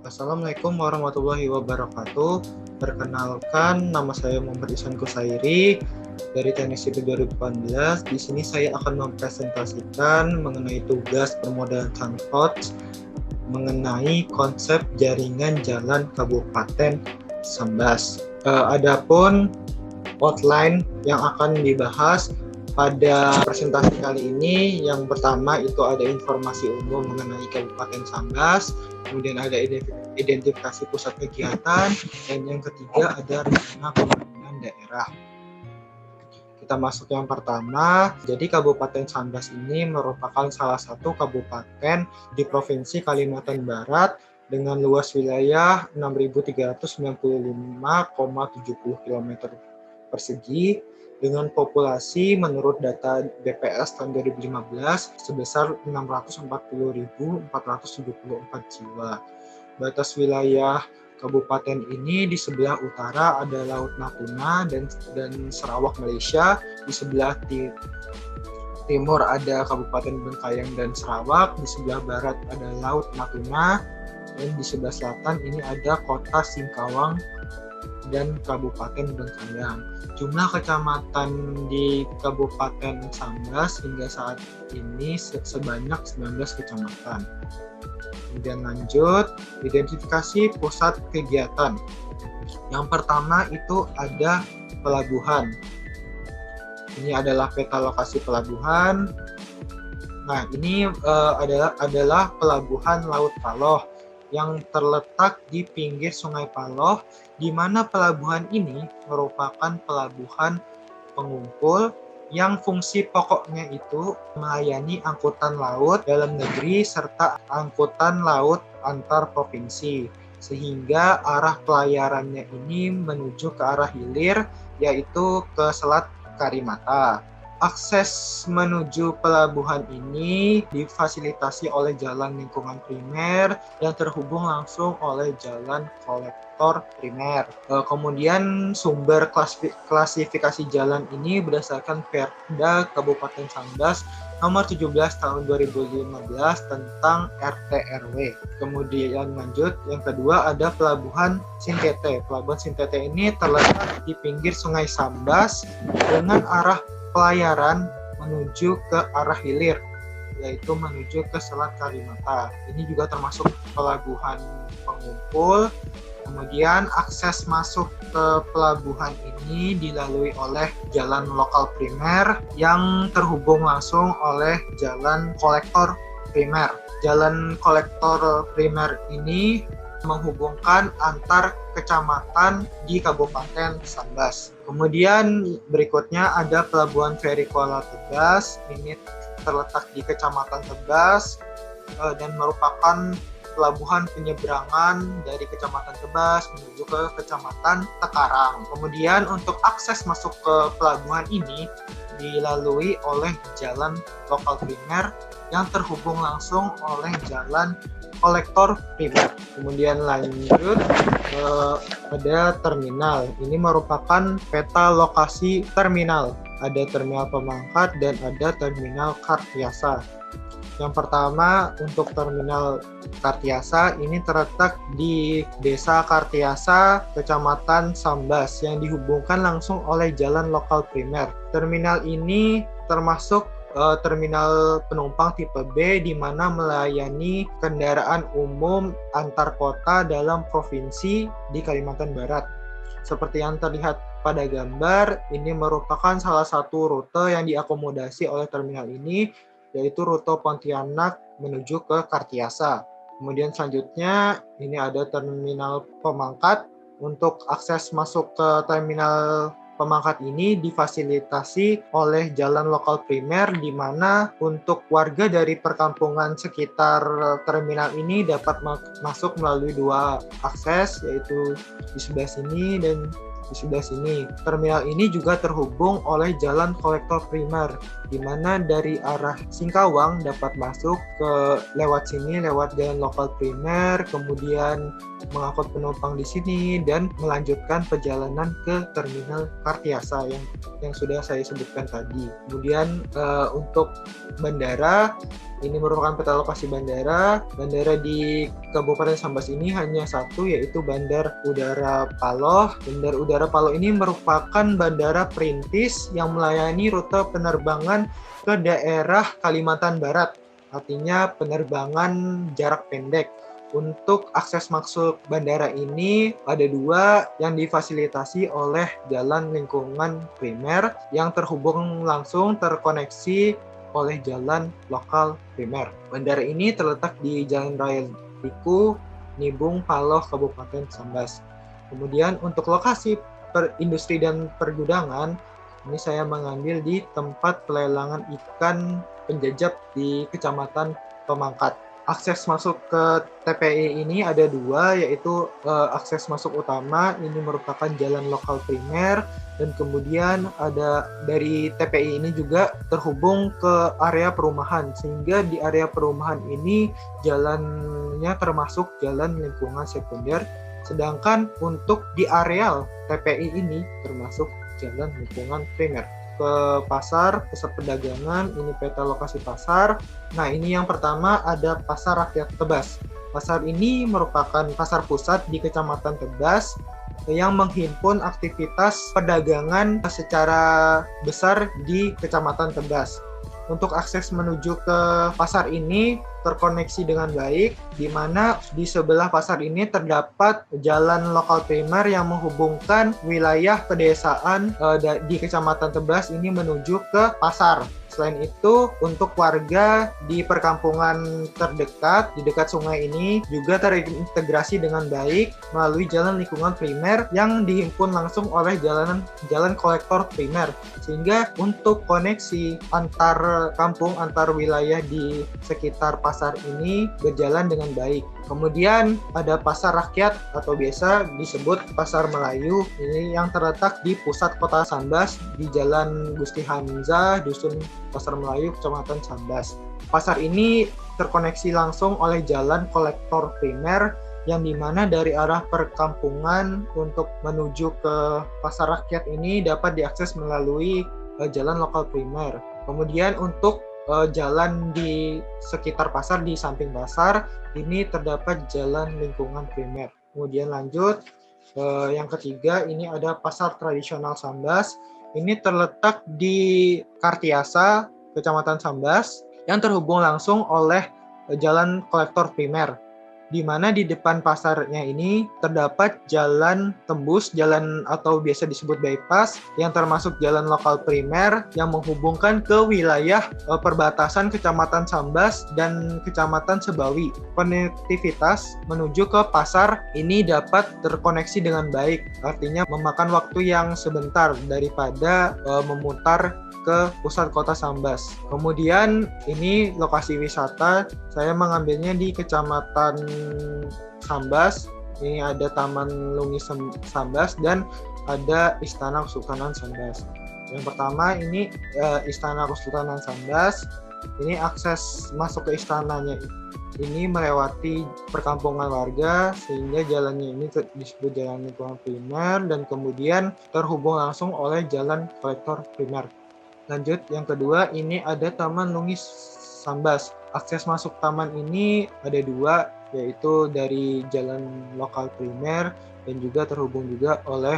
Assalamualaikum warahmatullahi wabarakatuh. Perkenalkan, nama saya Muhammad Ihsan Kusairi dari Teknik Sipil 2018. Di sini saya akan mempresentasikan mengenai tugas permodalan Sankots mengenai konsep jaringan jalan Kabupaten Sambas. Adapun outline yang akan dibahas pada presentasi kali ini, yang pertama itu ada informasi umum mengenai Kabupaten Sambas, kemudian ada identifikasi pusat kegiatan, dan yang ketiga ada rencana pembangunan daerah. Kita masuk yang pertama. Jadi Kabupaten Sambas ini merupakan salah satu kabupaten di Provinsi Kalimantan Barat dengan luas wilayah 6.395,70 km persegi dengan populasi menurut data BPS tahun 2015 sebesar 640.474 jiwa. Batas wilayah kabupaten ini di sebelah utara ada Laut Natuna dan Sarawak Malaysia, di sebelah timur ada Kabupaten Bengkayang dan Sarawak, di sebelah barat ada Laut Natuna, dan di sebelah selatan ini ada Kota Singkawang dan Kabupaten Bengkayang. Jumlah kecamatan di Kabupaten Sambas hingga saat ini sebanyak 19 kecamatan. Kemudian lanjut, identifikasi pusat kegiatan. Yang pertama itu ada pelabuhan. Ini adalah peta lokasi pelabuhan. Nah, ini adalah pelabuhan Laut Paloh yang terletak di pinggir Sungai Paloh, di mana pelabuhan ini merupakan pelabuhan pengumpul yang fungsi pokoknya itu melayani angkutan laut dalam negeri serta angkutan laut antar provinsi, sehingga arah pelayarannya ini menuju ke arah hilir, yaitu ke Selat Karimata. Akses menuju pelabuhan ini difasilitasi oleh jalan lingkungan primer yang terhubung langsung oleh jalan kolektor primer. Kemudian sumber klasifikasi jalan ini berdasarkan Perda Kabupaten Sambas nomor 17 tahun 2015 tentang RT/RW. Kemudian lanjut, yang kedua ada Pelabuhan Sintete. Pelabuhan Sintete ini terletak di pinggir Sungai Sambas dengan arah pelayaran menuju ke arah hilir, yaitu menuju ke Selat Karimata. Ini juga termasuk pelabuhan pengumpul. Kemudian akses masuk ke pelabuhan ini dilalui oleh jalan lokal primer yang terhubung langsung oleh jalan kolektor primer. Jalan kolektor primer ini menghubungkan antar kecamatan di Kabupaten Sambas. Kemudian berikutnya ada Pelabuhan Feri Kuala Tebas. Ini terletak di Kecamatan Tebas dan merupakan pelabuhan penyeberangan dari Kecamatan Tebas menuju ke Kecamatan Tekarang. Kemudian untuk akses masuk ke pelabuhan ini dilalui oleh jalan lokal primer yang terhubung langsung oleh jalan kolektor primer. Kemudian lanjut ada terminal. Ini merupakan peta lokasi terminal. Ada terminal Pemangkat dan ada terminal Kartiasa. Yang pertama untuk terminal Kartiasa ini terletak di Desa Kartiasa, Kecamatan Sambas yang dihubungkan langsung oleh jalan lokal primer. Terminal ini termasuk terminal penumpang tipe B di mana melayani kendaraan umum antar kota dalam provinsi di Kalimantan Barat. Seperti yang terlihat pada gambar, ini merupakan salah satu rute yang diakomodasi oleh terminal ini, yaitu rute Pontianak menuju ke Kartiasa. Kemudian selanjutnya ini ada terminal Pemangkat. Untuk akses masuk ke terminal Pemangkat ini difasilitasi oleh jalan lokal primer di mana untuk warga dari perkampungan sekitar terminal ini dapat masuk melalui dua akses, yaitu di sebelah sini dan di sebelah sini. Terminal ini juga terhubung oleh jalan kolektor primer di mana dari arah Singkawang dapat masuk ke lewat sini lewat jalan lokal primer, kemudian mengangkut penumpang di sini dan melanjutkan perjalanan ke terminal Kartiasa yang sudah saya sebutkan tadi. Kemudian untuk bandara, ini merupakan peta lokasi bandara. Bandara di Kabupaten Sambas ini hanya satu, yaitu Bandar Udara Paloh. Bandar Udara Paloh ini merupakan bandara perintis yang melayani rute penerbangan ke daerah Kalimantan Barat, artinya penerbangan jarak pendek. Untuk akses masuk bandara ini ada dua yang difasilitasi oleh jalan lingkungan primer yang terhubung langsung terkoneksi oleh jalan lokal primer. Bandara ini terletak di Jalan Raya Liku, Nibung, Paloh, Kabupaten Sambas. Kemudian untuk lokasi industri dan pergudangan, ini saya mengambil di tempat pelelangan ikan penjajab di Kecamatan Pemangkat. Akses masuk ke TPI ini ada dua, yaitu akses masuk utama, ini merupakan jalan lokal primer, dan kemudian ada dari TPI ini juga terhubung ke area perumahan, sehingga di area perumahan ini jalannya termasuk jalan lingkungan sekunder, sedangkan untuk di areal TPI ini termasuk jalan lingkungan primer. Ke pasar, pusat perdagangan, ini peta lokasi pasar. Nah, ini yang pertama ada Pasar Rakyat Tebas. Pasar ini merupakan pasar pusat di Kecamatan Tebas yang menghimpun aktivitas perdagangan secara besar di Kecamatan Tebas. Untuk akses menuju ke pasar ini terkoneksi dengan baik, di mana di sebelah pasar ini terdapat jalan lokal primer yang menghubungkan wilayah pedesaan di Kecamatan Tebas ini menuju ke pasar. Selain itu, untuk warga di perkampungan terdekat, di dekat sungai ini, juga terintegrasi dengan baik melalui jalan lingkungan primer yang dihimpun langsung oleh jalan kolektor primer. Sehingga untuk koneksi antar kampung, antar wilayah di sekitar pasar ini berjalan dengan baik. Kemudian ada Pasar Rakyat atau biasa disebut Pasar Melayu, ini yang terletak di pusat kota Sambas di Jalan Gusti Hamzah, Dusun Pasar Melayu, Kecamatan Sambas. Pasar ini terkoneksi langsung oleh jalan kolektor primer yang dimana dari arah perkampungan untuk menuju ke Pasar Rakyat ini dapat diakses melalui jalan lokal primer. Kemudian untuk jalan di sekitar pasar, di samping pasar, ini terdapat jalan lingkungan primer. Kemudian lanjut, yang ketiga ini ada Pasar Tradisional Sambas. Ini terletak di Kartiasa, Kecamatan Sambas, yang terhubung langsung oleh jalan kolektor primer, di mana di depan pasarnya ini terdapat jalan tembus, jalan atau biasa disebut bypass, yang termasuk jalan lokal primer yang menghubungkan ke wilayah perbatasan Kecamatan Sambas dan Kecamatan Sebawi. Konektivitas menuju ke pasar ini dapat terkoneksi dengan baik, artinya memakan waktu yang sebentar daripada memutar ke pusat kota Sambas. Kemudian ini lokasi wisata, saya mengambilnya di Kecamatan Sambas. Ini ada Taman Lungi Sambas dan ada Istana Kesultanan Sambas. Yang pertama ini Istana Kesultanan Sambas. Ini akses masuk ke istananya ini melewati perkampungan warga, sehingga jalannya ini disebut jalan lingkungan primer dan kemudian terhubung langsung oleh jalan kolektor primer. Lanjut, yang kedua ini ada Taman Lungi Sambas. Akses masuk taman ini ada dua, yaitu dari jalan lokal primer dan juga terhubung juga oleh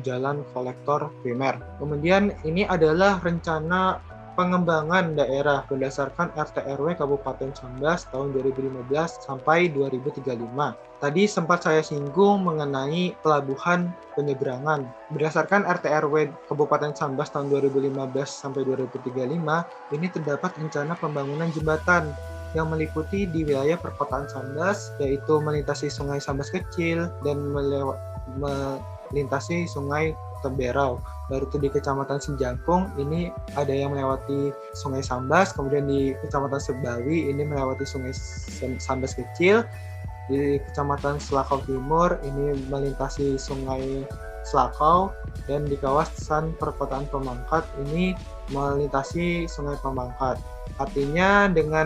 jalan kolektor primer. Kemudian ini adalah rencana pengembangan daerah berdasarkan RT/RW Kabupaten Sambas tahun 2015 sampai 2035. Tadi sempat saya singgung mengenai pelabuhan penyeberangan. Berdasarkan RT/RW Kabupaten Sambas tahun 2015 sampai 2035, ini terdapat rencana pembangunan jembatan yang meliputi di wilayah perkotaan Sambas, yaitu melintasi Sungai Sambas Kecil dan melintasi Sungai Temberau. Baru itu di Kecamatan Senjangkung ini ada yang melewati Sungai Sambas, kemudian di Kecamatan Sebawi ini melewati Sungai Sambas Kecil, di Kecamatan Selakau Timur ini melintasi Sungai Selakau, dan di kawasan perkotaan Pemangkat ini melintasi Sungai Pemangkat. Artinya dengan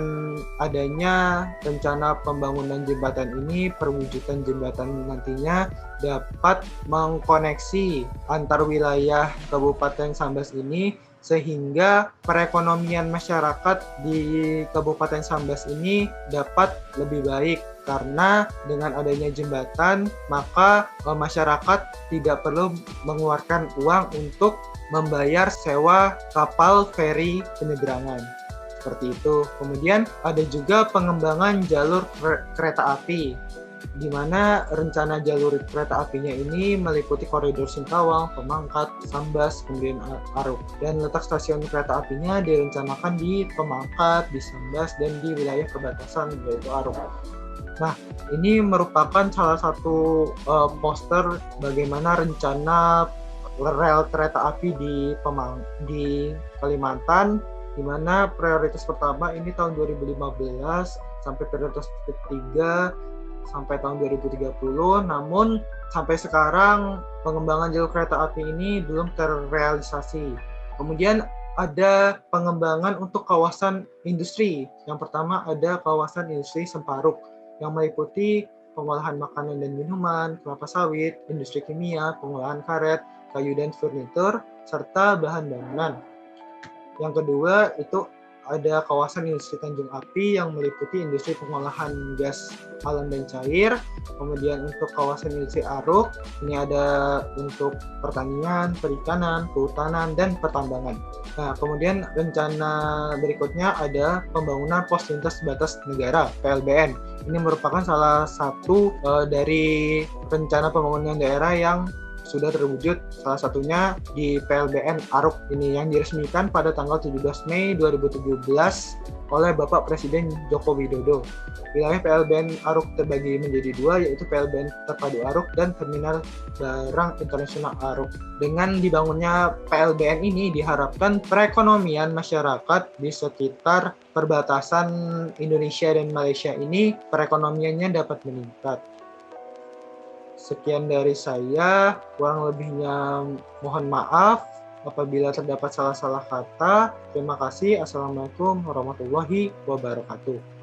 adanya rencana pembangunan jembatan ini, perwujudan jembatan nantinya dapat mengkoneksi antar wilayah Kabupaten Sambas ini sehingga perekonomian masyarakat di Kabupaten Sambas ini dapat lebih baik karena dengan adanya jembatan maka masyarakat tidak perlu mengeluarkan uang untuk membayar sewa kapal feri penyeberangan. Seperti itu. Kemudian ada juga pengembangan jalur kereta api, di mana rencana jalur kereta apinya ini meliputi koridor Singkawang, Pemangkat, Sambas, kemudian Aruk. Dan letak stasiun kereta apinya direncanakan di Pemangkat, di Sambas, dan di wilayah perbatasan yaitu Aruk. Nah, ini merupakan salah satu poster bagaimana rencana rel kereta api di Kalimantan, di mana prioritas pertama ini tahun 2015 sampai prioritas ketiga sampai tahun 2030, namun sampai sekarang pengembangan jalur kereta api ini belum terrealisasi. Kemudian ada pengembangan untuk kawasan industri. Yang pertama ada kawasan industri Semparuk yang meliputi pengolahan makanan dan minuman, kelapa sawit, industri kimia, pengolahan karet, kayu dan furnitur, serta bahan bangunan. Yang kedua itu ada kawasan industri Tanjung Api yang meliputi industri pengolahan gas alam dan cair. Kemudian untuk kawasan industri Aruk, ini ada untuk pertanian, perikanan, kehutanan, dan pertambangan. Nah, kemudian rencana berikutnya ada pembangunan pos lintas batas negara, PLBN. Ini merupakan salah satu dari rencana pembangunan daerah yang sudah terwujud, salah satunya di PLBN Aruk ini yang diresmikan pada tanggal 17 Mei 2017 oleh Bapak Presiden Joko Widodo. Wilayah PLBN Aruk terbagi menjadi dua, yaitu PLBN Terpadu Aruk dan Terminal Barang Internasional Aruk. Dengan dibangunnya PLBN ini diharapkan perekonomian masyarakat di sekitar perbatasan Indonesia dan Malaysia ini perekonomiannya dapat meningkat. Sekian dari saya, kurang lebihnya mohon maaf apabila terdapat salah-salah kata. Terima kasih. Assalamualaikum warahmatullahi wabarakatuh.